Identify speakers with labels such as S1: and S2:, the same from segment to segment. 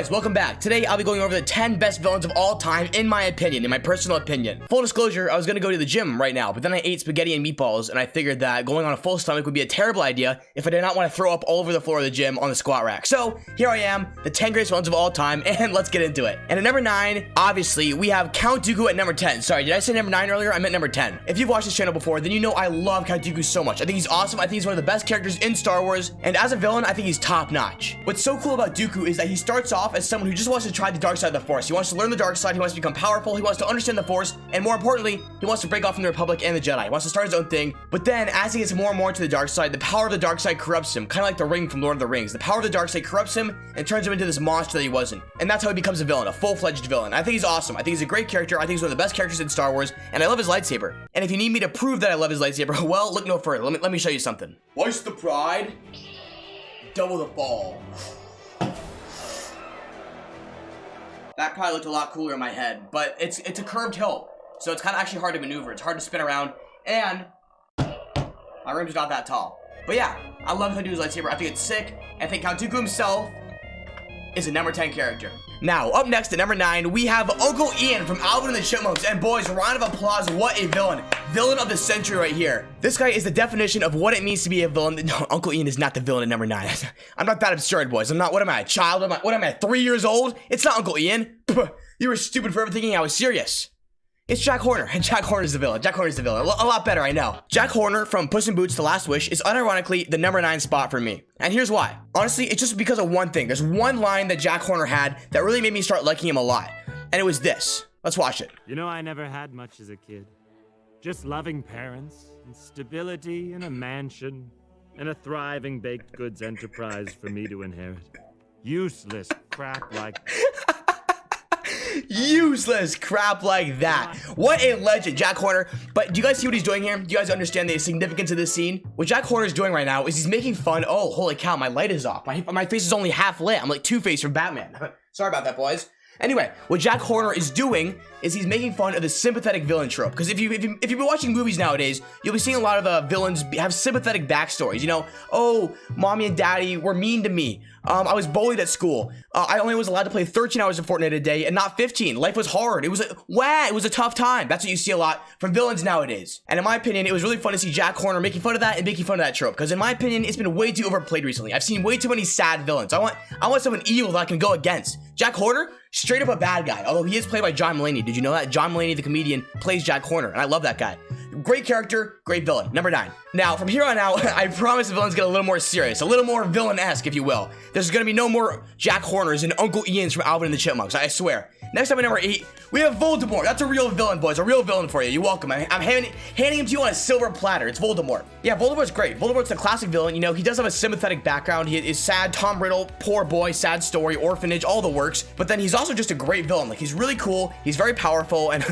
S1: Boys, welcome back. Today I'll be going over the 10 best villains of all time in my opinion, in my personal opinion. Full disclosure, I was gonna go to the gym right now, but then I ate spaghetti and meatballs and I figured that going on a full stomach would be a terrible idea if I did not want to throw up all over the floor of the gym on the squat rack. So here I am, the 10 greatest villains of all time, and let's get into it. And at number 9, obviously, we have Count Dooku at number 10. Sorry, did I say number 9 earlier? I meant number 10. If you've watched this channel before, then you know I love Count Dooku so much. I think he's awesome. I think he's one of the best characters in Star Wars, and as a villain, I think he's top notch. What's so cool about Dooku is that he starts off as someone who just wants to try the dark side of the Force. He wants to learn the dark side, he wants to become powerful, he wants to understand the Force, and more importantly, he wants to break off from the Republic and the Jedi. He wants to start his own thing, but then as he gets more and more into the dark side, the power of the dark side corrupts him, kind of like the ring from Lord of the Rings. The power of the dark side corrupts him and turns him into this monster that he wasn't. And that's how he becomes a villain, a full-fledged villain. I think he's awesome. I think he's a great character. I think he's one of the best characters in Star Wars, and I love his lightsaber. And if you need me to prove that I love his lightsaber, well, look no further. Let me show you something. Twice the pride, double the fall. That probably looked a lot cooler in my head, but it's a curved hill, so it's kind of actually hard to maneuver. It's hard to spin around, and my rim's not that tall. But yeah, I love how to do his lightsaber. I think it's sick. I think Count Dooku himself is a number 10 character. Now, up next at number 9, we have Uncle Ian from Alvin and the Chipmunks. And boys, round of applause, what a villain. Villain of the century right here. This guy is the definition of what it means to be a villain. No, Uncle Ian is not the villain at number 9. I'm not that absurd, boys. I'm not, what am I, a child? What am I, 3 years old? It's not Uncle Ian. You were stupid for ever thinking I was serious. It's Jack Horner, and Jack Horner's the villain. Jack Horner's the villain. A lot better, I know. Jack Horner from Puss in Boots: The Last Wish is unironically the number 9 spot for me. And here's why. Honestly, it's just because of one thing. There's one line that Jack Horner had that really made me start liking him a lot. And it was this. Let's watch it.
S2: You know, I never had much as a kid. Just loving parents, and stability in a mansion, and a thriving baked goods enterprise for me to inherit. Useless crap like...
S1: Useless crap like that. What a legend, Jack Horner. But do you guys see what he's doing here? Do you guys understand the significance of this scene? What Jack Horner is doing right now is he's making fun. Oh, holy cow, my light is off. My face is only half lit. I'm like Two-Face from Batman. Sorry about that, boys. Anyway, what Jack Horner is doing is he's making fun of the sympathetic villain trope. Because if you've been watching movies nowadays, you'll be seeing a lot of villains have sympathetic backstories. You know, oh, mommy and daddy were mean to me. I was bullied at school. I only was allowed to play 13 hours of Fortnite a day and not 15. Life was hard. It was a tough time. That's what you see a lot from villains nowadays. And in my opinion, it was really fun to see Jack Horner making fun of that and making fun of that trope. Because in my opinion, it's been way too overplayed recently. I've seen way too many sad villains. I want someone evil that I can go against. Jack Horner, straight up a bad guy. Although he is played by John Mulaney. Did you know that? John Mulaney, the comedian, plays Jack Horner, and I love that guy. Great character, great villain. Number 9. Now, from here on out, I promise the villains get a little more serious, a little more villain-esque, if you will. There's gonna be no more Jack Horners and Uncle Ians from Alvin and the Chipmunks, I swear. Next up at number 8, we have Voldemort. That's a real villain, boys, a real villain for you. You're welcome. I'm handing him to you on a silver platter. It's Voldemort. Yeah, Voldemort's great. Voldemort's the classic villain. You know, he does have a sympathetic background. He is sad, Tom Riddle, poor boy, sad story, orphanage, all the works. But then he's also just a great villain. Like, he's really cool. He's very powerful, and...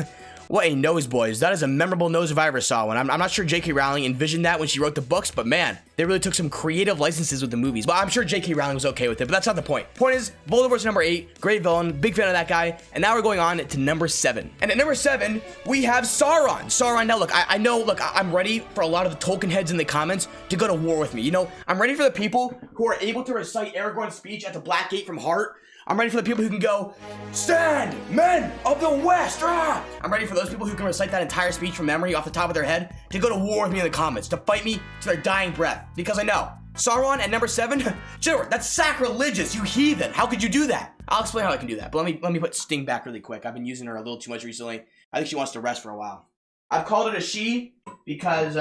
S1: What a nose, boys. That is a memorable nose if I ever saw one. I'm not sure J.K. Rowling envisioned that when she wrote the books, but man, they really took some creative licenses with the movies. But I'm sure J.K. Rowling was okay with it, but that's not the point. Point is, Voldemort's number 8, great villain, big fan of that guy, and now we're going on to number 7. And at number 7, we have Sauron. Sauron, now look, I know, look, I'm ready for a lot of the Tolkien heads in the comments to go to war with me. You know, I'm ready for the people who are able to recite Aragorn's speech at the Black Gate from heart. I'm ready for the people who can go, "Stand, men of the West!" Rah! I'm ready for those people who can recite that entire speech from memory off the top of their head to go to war with me in the comments, to fight me to their dying breath. Because I know, Sauron at number 7, Jedwerd, that's sacrilegious, you heathen. How could you do that? I'll explain how I can do that, but let me put Sting back really quick. I've been using her a little too much recently. I think she wants to rest for a while. I've called it a she because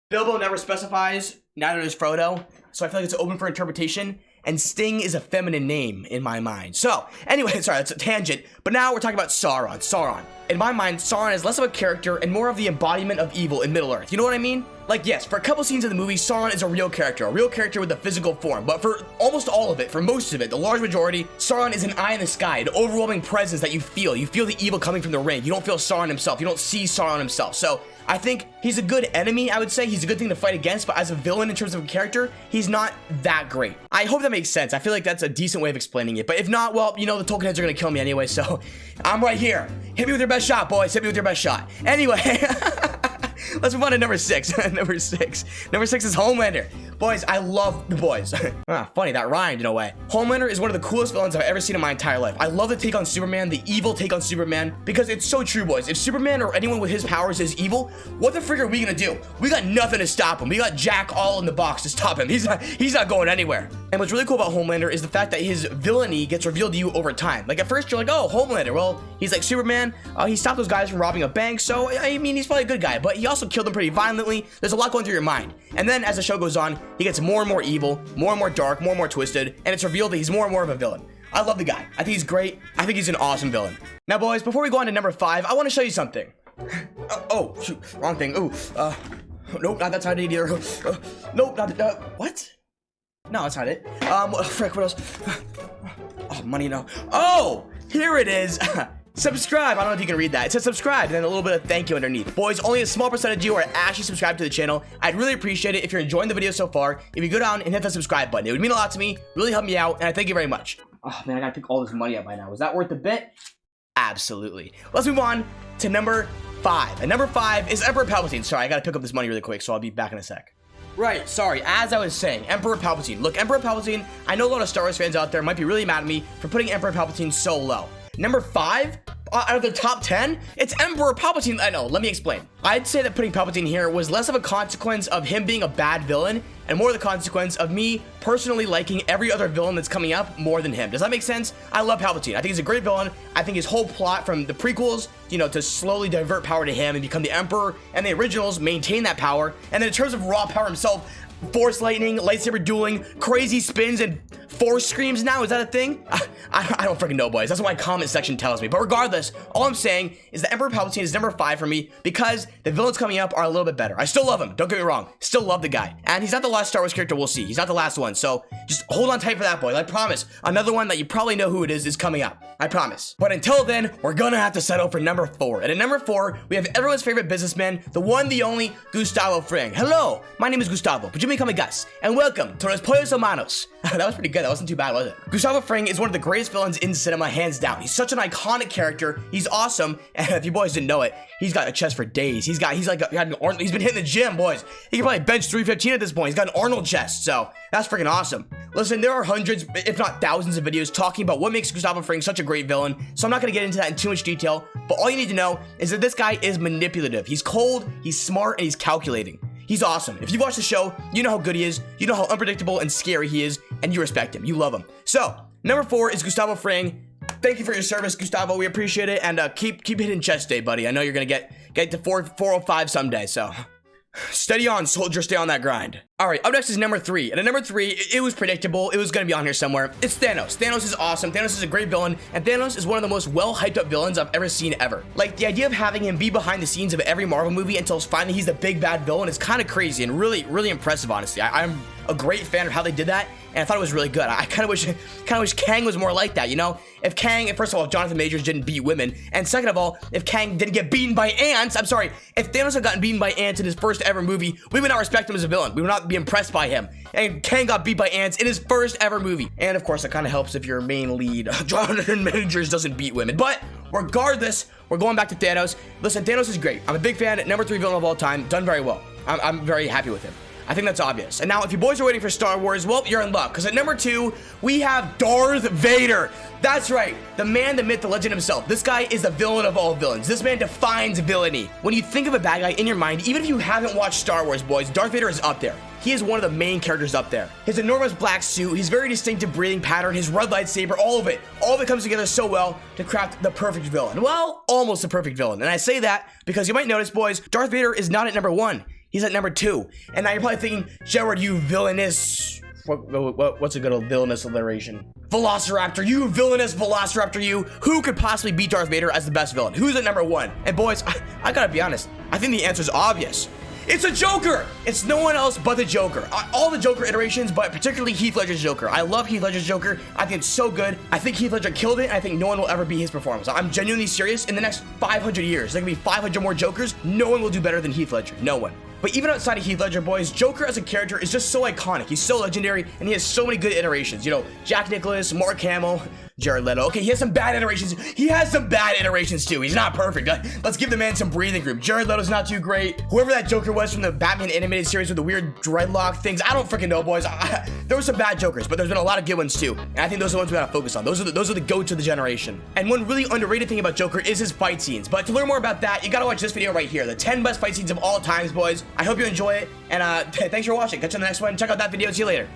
S1: Bilbo never specifies, neither does Frodo, so I feel like it's open for interpretation. And Sting is a feminine name in my mind. So, anyway, sorry, that's a tangent. But now we're talking about Sauron. Sauron. In my mind, Sauron is less of a character and more of the embodiment of evil in Middle-earth. You know what I mean? Like, yes, for a couple scenes in the movie, Sauron is a real character with a physical form. But for almost all of it, for most of it, the large majority, Sauron is an eye in the sky, an overwhelming presence that you feel. You feel the evil coming from the ring. You don't feel Sauron himself. You don't see Sauron himself. So, I think he's a good enemy, I would say. He's a good thing to fight against, but as a villain in terms of a character, he's not that great. I hope that makes sense. I feel like that's a decent way of explaining it. But if not, well, you know, the Tolkien heads are gonna kill me anyway, so I'm right here. Hit me with your best shot, boys. Hit me with your best shot. Anyway, Let's move on to number 6. Number 6. Number 6 is Homelander. Boys, I love the boys. Funny, that rhymed in a way. Homelander is one of the coolest villains I've ever seen in my entire life. I love the take on Superman, the evil take on Superman, because it's so true, boys. If Superman or anyone with his powers is evil, what the frig are we gonna do? We got nothing to stop him. We got Jack all in the box to stop him. He's not going anywhere. And what's really cool about Homelander is the fact that his villainy gets revealed to you over time. Like at first you're like, oh, Homelander, well, he's like Superman. He stopped those guys from robbing a bank, so I mean, he's probably a good guy, but he also killed them pretty violently. There's a lot going through your mind. And then as the show goes on, he gets more and more evil, more and more dark, more and more twisted, and it's revealed that he's more and more of a villain. I love the guy. I think he's great. I think he's an awesome villain. Now, boys, before we go on to number 5, I want to show you something. Oh, shoot, wrong thing. Ooh, nope, not that's not it either. Nope, not what? No, that's not it. Frick, what else? Oh, money, no. Oh, here it is. Subscribe. I don't know if you can read that. It says subscribe and then a little bit of thank you underneath. Boys, only a small percentage of you are actually subscribed to the channel. I'd really appreciate it if you're enjoying the video so far. If you go down and hit the subscribe button, it would mean a lot to me, really help me out, and I thank you very much. Oh man, I gotta pick all this money up by now. Was that worth the bit? Absolutely. Let's move on to number 5. And number 5 is Emperor Palpatine. Sorry, I gotta pick up this money really quick, so I'll be back in a sec. Right, sorry, as I was saying, Emperor Palpatine. Look, Emperor Palpatine, I know a lot of Star Wars fans out there might be really mad at me for putting Emperor Palpatine so low. Number 5? Out of the top 10, it's Emperor Palpatine. I know, let me explain. I'd say that putting Palpatine here was less of a consequence of him being a bad villain and more the consequence of me personally liking every other villain that's coming up more than him. Does that make sense? I love Palpatine. I think he's a great villain. I think his whole plot from the prequels, you know, to slowly divert power to him and become the Emperor, and the originals maintain that power. And then in terms of raw power himself, force lightning, lightsaber dueling, crazy spins, and force screams now? Is that a thing? I don't freaking know, boys. That's what my comment section tells me. But regardless, all I'm saying is that Emperor Palpatine is number 5 for me because the villains coming up are a little bit better. I still love him. Don't get me wrong. Still love the guy. And he's not the last Star Wars character we'll see. He's not the last one. So just hold on tight for that, boys. I promise. Another one that you probably know who it is coming up. I promise. But until then, we're gonna have to settle for number 4. And at number 4, we have everyone's favorite businessman, the one, the only, Gustavo Fring. Hello, my name is Gustavo, but you may call me Gus. And welcome to Los Pollos Hermanos. That was pretty good. That wasn't too bad, was it? Gustavo Fring is one of the greatest villains in cinema, hands down. He's such an iconic character. He's awesome. And if you boys didn't know it, he's got a chest for days. He's been hitting the gym, boys. He can probably bench 315 at this point. He's got an Arnold chest, so that's freaking awesome. Listen, there are hundreds, if not thousands of videos talking about what makes Gustavo Fring such a great villain, so I'm not gonna get into that in too much detail, but all you need to know is that this guy is manipulative. He's cold, he's smart, and he's calculating. He's awesome. If you've watched the show, you know how good he is, you know how unpredictable and scary he is, and you respect him. You love him. So, number 4 is Gustavo Fring. Thank you for your service, Gustavo. We appreciate it, and keep hitting chest day, buddy. I know you're gonna get to 405 someday, so steady on, soldier. Stay on that grind. All right, up next is number 3. And at number 3, it was predictable. It was going to be on here somewhere. It's Thanos. Thanos is awesome. Thanos is a great villain. And Thanos is one of the most well-hyped up villains I've ever seen ever. Like, the idea of having him be behind the scenes of every Marvel movie until finally he's the big bad villain is kind of crazy and really, really impressive, honestly. I'm a great fan of how they did that, and I thought it was really good. I kind of wish Kang was more like that, you know? If first of all, if Jonathan Majors didn't beat women, and second of all, if Kang didn't get beaten by ants, I'm sorry, if Thanos had gotten beaten by ants in his first ever movie, we would not respect him as a villain. We would not be impressed by him. And Kang got beat by ants in his first ever movie. And of course, it kind of helps if your main lead, Jonathan Majors, doesn't beat women. But regardless, we're going back to Thanos. Listen, Thanos is great. I'm a big fan. Number 3 villain of all time. Done very well. I'm very happy with him. I think that's obvious. And now, if you boys are waiting for Star Wars, well, you're in luck. Because at number 2, we have Darth Vader. That's right. The man, the myth, the legend himself. This guy is the villain of all villains. This man defines villainy. When you think of a bad guy in your mind, even if you haven't watched Star Wars, boys, Darth Vader is up there. He is one of the main characters up there. His enormous black suit, his very distinctive breathing pattern, his red lightsaber, all of it comes together so well to craft the perfect villain. Well, almost the perfect villain. And I say that because you might notice, boys, Darth Vader is not at number 1. He's at number 2. And now you're probably thinking, Jedwerd, you villainous... What's a good old villainous alliteration? Velociraptor, you villainous Velociraptor, you. Who could possibly beat Darth Vader as the best villain? Who's at number 1? And boys, I gotta be honest. I think the answer's obvious. It's a Joker! It's no one else but the Joker. All the Joker iterations, but particularly Heath Ledger's Joker. I love Heath Ledger's Joker. I think it's so good. I think Heath Ledger killed it, and I think no one will ever beat his performance. I'm genuinely serious. In the next 500 years, there can be 500 more Jokers. No one will do better than Heath Ledger. No one. But even outside of Heath Ledger, boys, Joker as a character is just so iconic. He's so legendary, and he has so many good iterations. You know, Jack Nicklaus, Mark Hamill, Jared Leto. Okay, he has some bad iterations. He has some bad iterations too. He's not perfect. Let's give the man some breathing room. Jared Leto's not too great. Whoever that Joker was from the Batman animated series with the weird dreadlock things, I don't freaking know, boys. There were some bad Jokers, but there's been a lot of good ones too. And I think those are the ones we gotta focus on. Those are the goats of the generation. And one really underrated thing about Joker is his fight scenes. But to learn more about that, you gotta watch this video right here. The 10 best fight scenes of all times, boys. I hope you enjoy it. And thanks for watching. Catch you on the next one. Check out that video. See you later.